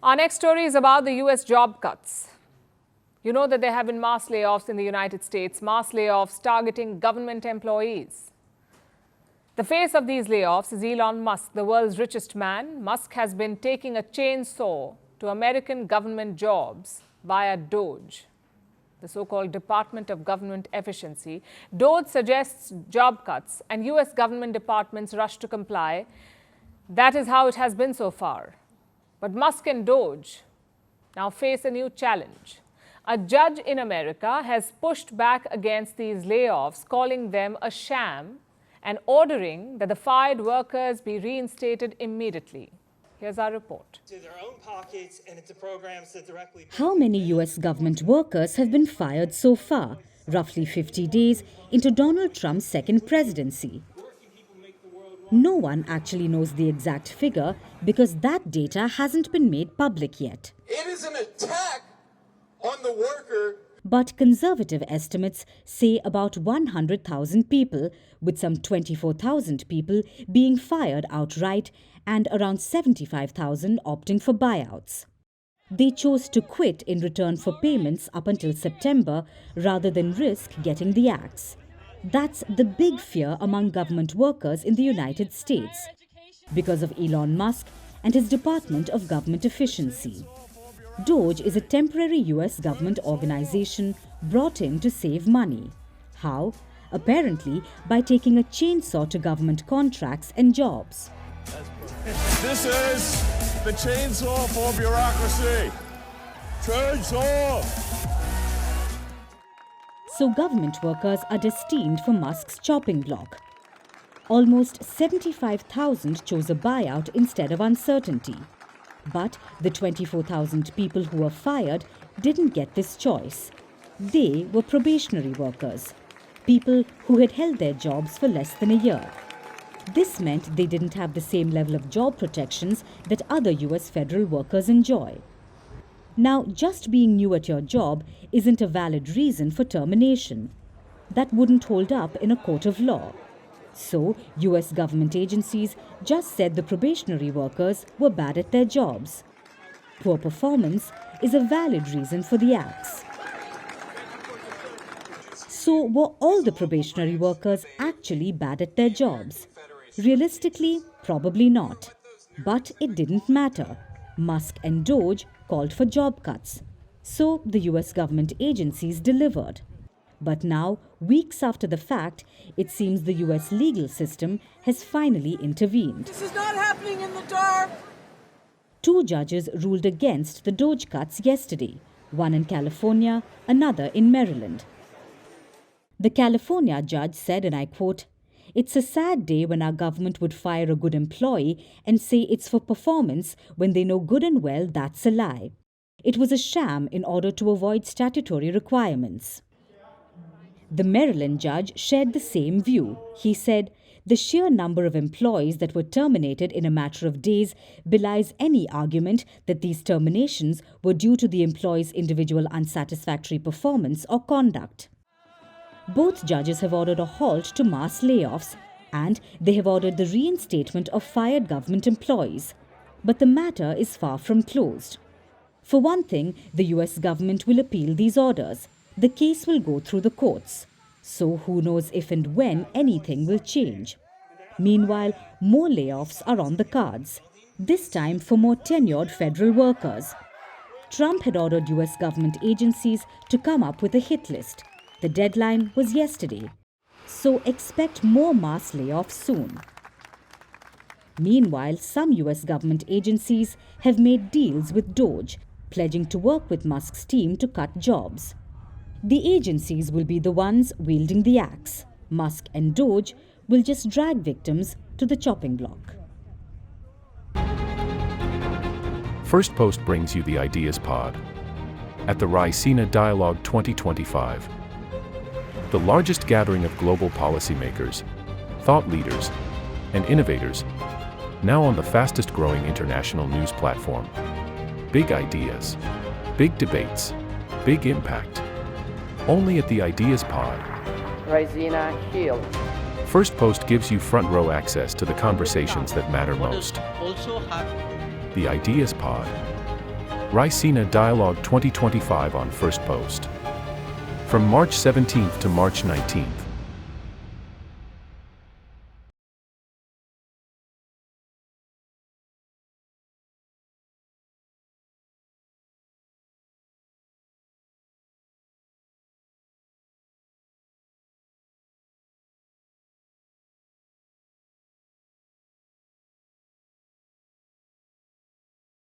Our next story is about the US job cuts. You know that there have been mass layoffs in the United States, mass layoffs targeting government employees. The face of these layoffs is Elon Musk, the world's richest man. Musk has been taking a chainsaw to American government jobs via DOGE, the so-called Department of Government Efficiency. DOGE suggests job cuts and US government departments rush to comply. That is how it has been so far. But Musk and DOGE now face a new challenge. A judge in America has pushed back against these layoffs, calling them a sham and ordering that the fired workers be reinstated immediately. Here's our report. How many US government workers have been fired so far, roughly 50 days into Donald Trump's second presidency? No one actually knows the exact figure because that data hasn't been made public yet. It is an attack on the worker. But conservative estimates say about 100,000 people, with some 24,000 people being fired outright and around 75,000 opting for buyouts. They chose to quit in return for payments up until September rather than risk getting the axe. That's the big fear among government workers in the United States because of Elon Musk and his Department of Government Efficiency. DOGE is a temporary US government organization brought in to save money. How? Apparently by taking a chainsaw to government contracts and jobs. This is the chainsaw for bureaucracy. Chainsaw! So government workers are destined for Musk's chopping block. Almost 75,000 chose a buyout instead of uncertainty. But the 24,000 people who were fired didn't get this choice. They were probationary workers, people who had held their jobs for less than a year. This meant they didn't have the same level of job protections that other US federal workers enjoy. Now, just being new at your job isn't a valid reason for termination. That wouldn't hold up in a court of law. So, US government agencies just said the probationary workers were bad at their jobs. Poor performance is a valid reason for the axe. So, were all the probationary workers actually bad at their jobs? Realistically, probably not. But it didn't matter. Musk and DOGE called for job cuts. So, the US government agencies delivered. But now, weeks after the fact, it seems the US legal system has finally intervened. This is not happening in the dark. 2 judges ruled against the DOGE cuts yesterday, one in California, another in Maryland. The California judge said, and I quote, "It's a sad day when our government would fire a good employee and say it's for performance when they know good and well that's a lie. It was a sham in order to avoid statutory requirements." The Maryland judge shared the same view. He said, "The sheer number of employees that were terminated in a matter of days belies any argument that these terminations were due to the employee's individual unsatisfactory performance or conduct." Both judges have ordered a halt to mass layoffs, and they have ordered the reinstatement of fired government employees. But the matter is far from closed. For one thing, the US government will appeal these orders. The case will go through the courts. So who knows if and when anything will change. Meanwhile, more layoffs are on the cards, this time for more tenured federal workers. Trump had ordered US government agencies to come up with a hit list. The deadline was yesterday. So expect more mass layoffs soon. Meanwhile, some US government agencies have made deals with DOGE, pledging to work with Musk's team to cut jobs. The agencies will be the ones wielding the axe. Musk and DOGE will just drag victims to the chopping block. Firstpost brings you the Ideas Pod at the Raisina Dialogue 2025, the largest gathering of global policymakers, thought leaders, and innovators, now on the fastest growing international news platform. Big ideas, big debates, big impact. Only at the Ideas Pod. Raisina Hill. Firstpost gives you front row access to the conversations that matter most. The Ideas Pod. Raisina Dialogue 2025 on Firstpost. From March 17 to March 19.